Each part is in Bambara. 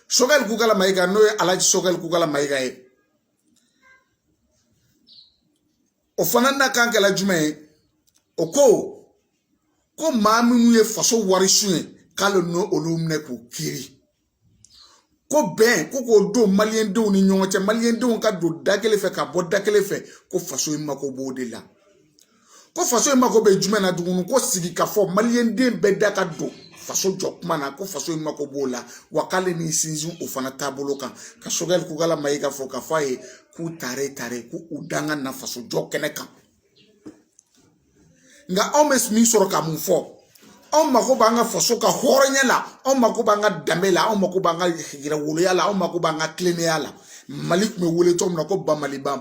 Choguel Koukala Maïga, no Alaji Choguel Koukala Maïga e. O fanana kanke la jume o ko maaminu ye faso wari suye kalo no olumne ko kiri ko ben ko do malien do ni nyonche malien do ka do dakele fe ka bo dakele fe ko faso mako bo de la ko faso mako be jume na dugunu ko sigi ka fo malien de be daka do faso jokuma na ko faso mako bo la wakale ni sinzu o fana tabolo kan ka Choguel Koukala Maïga fo ka faye ku tare ku udanga na faso jokene kan nga on mes mi soro ka mun fo on mako banga faso ka horonya la on mako banga damela on mako banga higira wolo yala on mako banga klene yala malik me wole tom na ko ba mali ba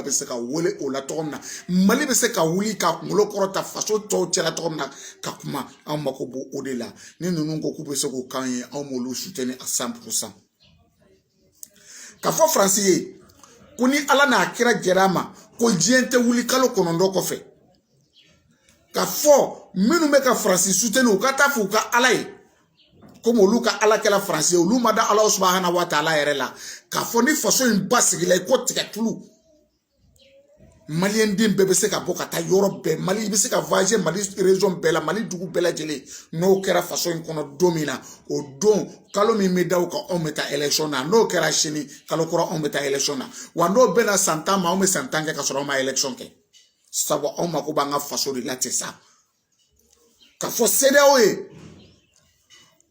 be se ka wole o la tom na mali be se ka wuli ka ngolo korota faso to tira tom na ka kuma on mako bo odela ni nunu ko ku be se ko kanye on mo lo soutenir à 100%. Ka fo francier kuni ala na akira jerama ko jiente wuli kalo konondo ko fe ka fo minu me ka Francis soutenu ka tafu ka alay comme luka ala kala Francis lu mada Allah subhanahu wa ta'ala yerela ka fo ni faso in basigila ko tika tulu malien dim bebe se ka boka ta Europe be Mali be se ka voyager Mali région bela Mali dugu bela jele no kera faso in kono domina o don kalo mi medaw ka on meta election na no kera chini kalo kora on meta election na wando bena santama on me santange ka soro ma election ke sawa on mako banga faso de la tesa ka fo CEDEAO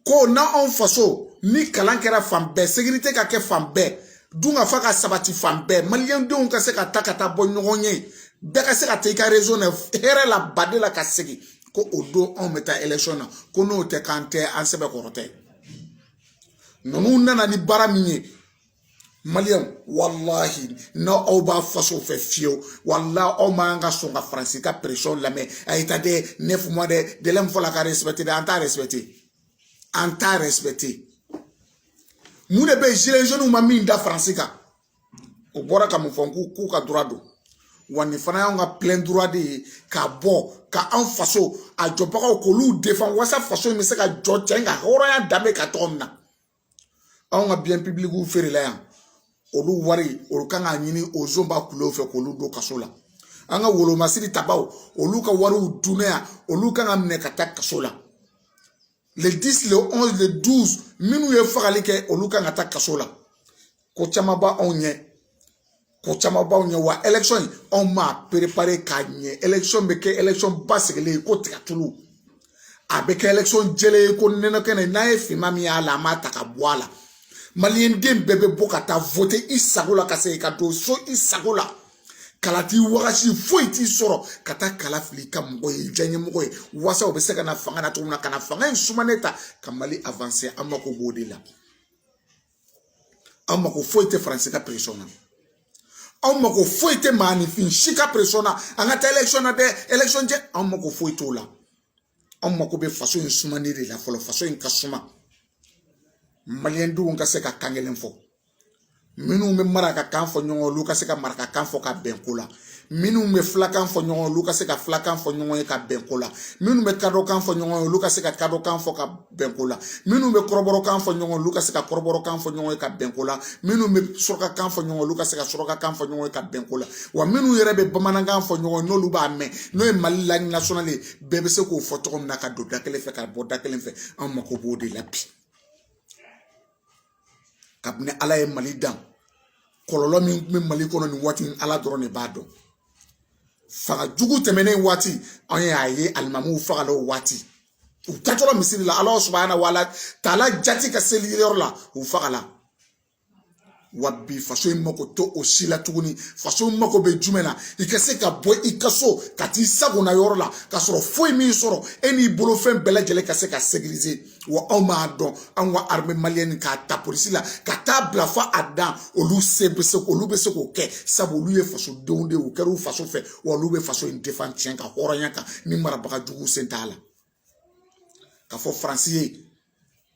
ko na on faso ni kalankera fambe sécurité ka ke fambe dunga faka sabati fambe malien de on ka se ka takata bo nyonye be ka se ka te ka raison here la badela ka segi ko odo on meta election ko no te kante an sebe korote nonu nana ni baraminye Malien, wallahi, no oba faso fe fio, wallah o manga songa Francis ka pression la me, aita de 9 mois de l'homme faut la respecter, anta respecter. Moune be jile jeune ma minda Francika. O bora ka mo fonku ku ka droit do. Wani fana on a plein droit de ka bo ka en faso a jopa ko lu défend wasa faso me se ka jotenga hora ya dame ka tomna. On a bien public ou faire là. Olu wari olu kanga nyini ozomba kulo fe ko lu do kasola anga wolo masiri tabaw olu ka waru dunea olu kanga mne katak kasola le 10 le 11 le 12 minu ye fakali ke olu kanga tak kasola ko chama ba onye wa election on ma préparer kanye election beke election basigele ko tikatulu abeke election jele ko nena kene na e fimami ala mata ka boala malien dem bebe bokata voter isagola kase kato so isagola kalati wakashi foiti soro kata kalafli kamgo janye mgo wasa obeseka na fanga na tumuna kana fanga sumaneta kamali avancer amako bodela amako foite français ka persona amako foite manifin shika persona angata election je amako foite ola amako be façon sumanere la folo façon kasuma malien du nga se ka kangelen fo minu me maraka kan fo nyongo luka se ka maraka kan fo ka benkola minu me flakan fo nyongo luka se ka flakan fo nyongo ka benkola minu me kado kan fo nyongo luka se ka kado kan fo ka benkola minu me koroboro kan fo nyongo luka se ka koroboro kan fo nyongo ka benkola minu me soroka kan fo nyongo luka se ka soroka kan fo nyongo ka benkola wa minu yere be bamananga fo nyongo no luba me no e mali la nationale bebe se ko fo to na ka do dakele fe ka bo dakele fe am mako bo de lapi kabne ala e mali dam kololo mi mali kono ni wati ala doro ne bado faga jugu temene wati anye aye almamu faga lo wati u tatolo misiri la Allah subhanahu wa ta'ala jati ka seliyor la u faga la wabi faso mako to osila tuguni faso mako be jumena ikase ka boy ikaso kati sago na yor la ka soro foi mi soro eni bolo fen bela jele kase ka sécuriser wa oma don anwa armée malienne ka ta police la ka ta blafa adan olu sebese ko lu bese ko ke sabo lu ye faso donde o keru faso fe wa lu be faso in défend tien ka horonya ka ni marabaka jugu sentala ka fo français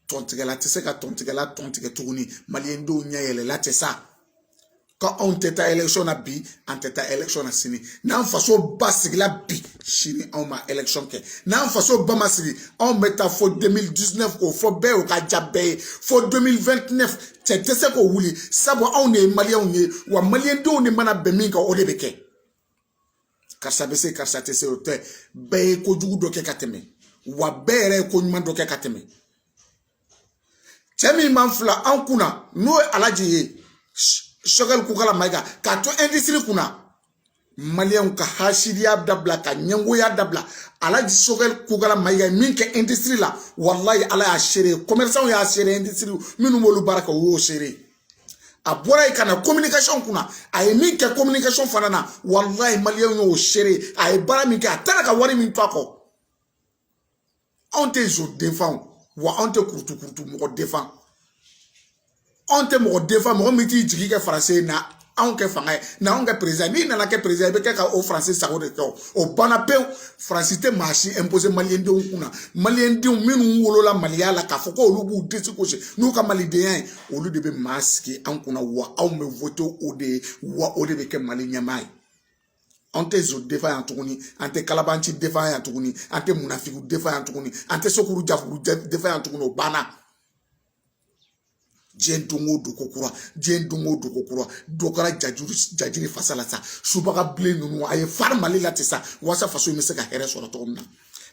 tontigela tese ka tontigela tontige tuguni malien do nyayele la tesa quand on teta élection na bi on teta élection na sini nan faso basigi la bi chini on ma élection ke nan faso ba masigi on meta fo 2019 ko fo be o ka jabbe fo 2029 tete se ko wuli sabo on e malien on wa malien do ni mana be min ka o de beke karsa bese karsa tese o te be ko jugu do ke kateme wa bere ko nyuma do ke kateme chemi manfla an kuna no alaji Choguel Koukala Maïga, ka to industrie kuna malien ka hasidiya dabla ka nyangoya dabla alaji Choguel Koukala Maïga min ke industrie la wallahi ala ya chere commerçant ya chere industrie minu molu baraka wo chere abora ikana communication kuna ay min ke communication fanana wallahi malien yo chere ay bara min ke atana ka wari min pako on te zo défend wa on te kurtu mo défend on te mo défend mo miti jigi ke français na on ke fanga na on ke président ni na ke président be ke ka o français sa de ko o bana pe français te marché imposer malien de kuna malien de minu wolo la malia la ka foko olubu desi ko se no ka malidien olu de be masque an kuna wa on me voter o de wa o de be ke malien mai on te zo défend en tuguni ante kalabanci défend en tuguni ante munafiku défend en tuguni ante sokuru jafuru défend en tuguni o bana jendongo do kokura dokara jajiri fasala sa subaga ble nunu ay farmali la tesa wasa faso mi se ka here so to na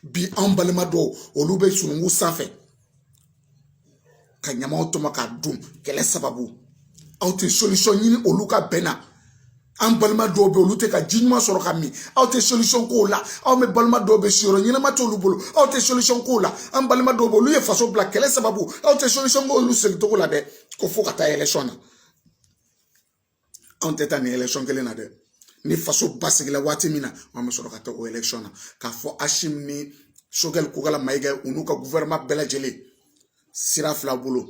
bi ambalema do olube sunungu sanfe kanyama otoma ka dum kele sababu auto solution yini oluka bena an balma do be olute ka jinuma soro kami auto solution ko la aw me balma do be siro nyina ma to lubulu auto solution ko la an balma do be olu ye faso black kele sababu auto solution ko olu se to ko la de ko fo kata election on teta ni election kele na de ni faso basigi la wati mina on me soro kata o election ka fo Hashim ni Choguel Koukala Maïga unu ka gouvernement bela jele sira fla bolo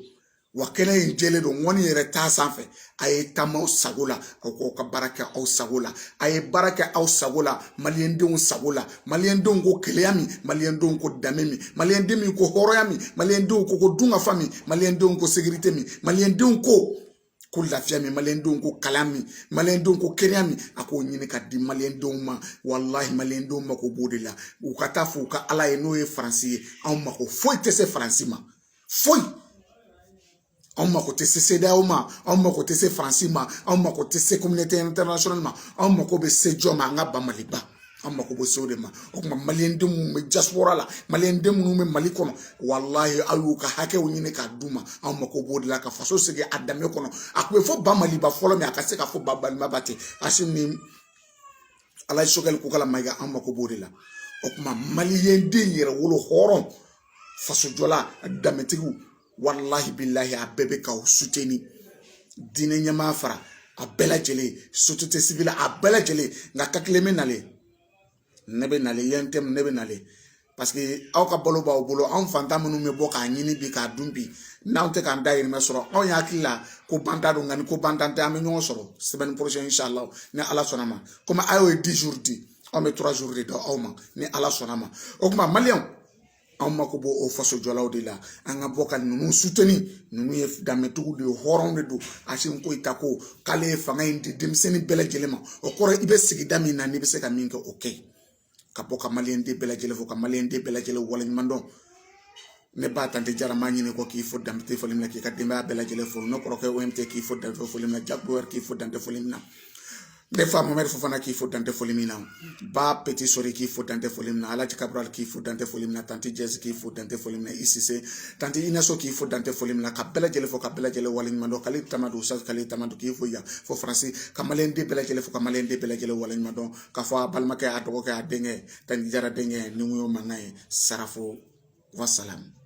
wakene injele do ngoni yere ta sanfe aye tamo sagola ko ka baraka au sagola aye baraka au sagola malien de sagola malien de ko keleyami malien de ko damemi malien de mi ko horoyami malien de ko dunga fami malien de ko sécurité mi malien de ko lafia mi malien de ko kalami malien de ko kenyami ako nyini ka di malien de ma wallahi malien de ma ko bodela u kata fu ka ala e no e français on ma ko foite se français ma foi on m'a côté CCDAO ma on m'a côté c'est français ma on m'a côté c'est communauté internationale ma on m'a côté c'est joma nga ba maliba on m'a côté so de ma o ma malien de mu diaspora la malien de mu me mali kono wallahi ayuka hake wonyine ka duma on m'a ko bodila ka faso sege adame kono akwe fo ba maliba folo me akase ka fo ba balma bate asini ala Choguel Koukala Maïga on m'a ko bodila o ma malien de yere wolo horon faso jola dametigu wallahi billahi a bebe ka souteni dine nyama fara a bela jele société civile a bela jele nga kakleme nale nebe nale yentem nebe nale parce que aw ka bolo ba bolo an fanta munu me boka nyini bi ka dumbi nawte kan daire me soro on yakila ko bandado ngani ko bandante am nyon soro semaine prochaine inchallah ne ala sonama comme ayo 10 jours di on met 3 jours de awma ne ala sonama o kuma malien on mako bo o faso jolaw de la anga bokal nunu soutenir nunu ye dametugu de horon de do asin ko itako kale fanga indi demseni bela jelema o koro ibe sigi dami na ni be se ka minke okay ka boka malien de bela jele fo ka malien de bela jele wala mando ne ba tante jara manyine ko ki fo damte fo limna ki ka demba bela jele fo no koro ke OMT ki fo damte fo limna jabber ki fo damte fo limna des fois Mohamed Fofana qui faut dans des folimina ba petit sori qui faut dans des folimina Alaji Cabral qui faut dans des folimina tanti Jazz qui faut dans des folimina ici c'est tanti Inaso qui faut dans des folimina kabela jele fo kabela jele walin mando kali tamadu sa kali tamadu qui faut ya fo français kamalen de bela jele fo kamalen de bela jele walin mando ka fo balma ke adoko ke adenge tan jara denge nuyo manay sarafo wassalam.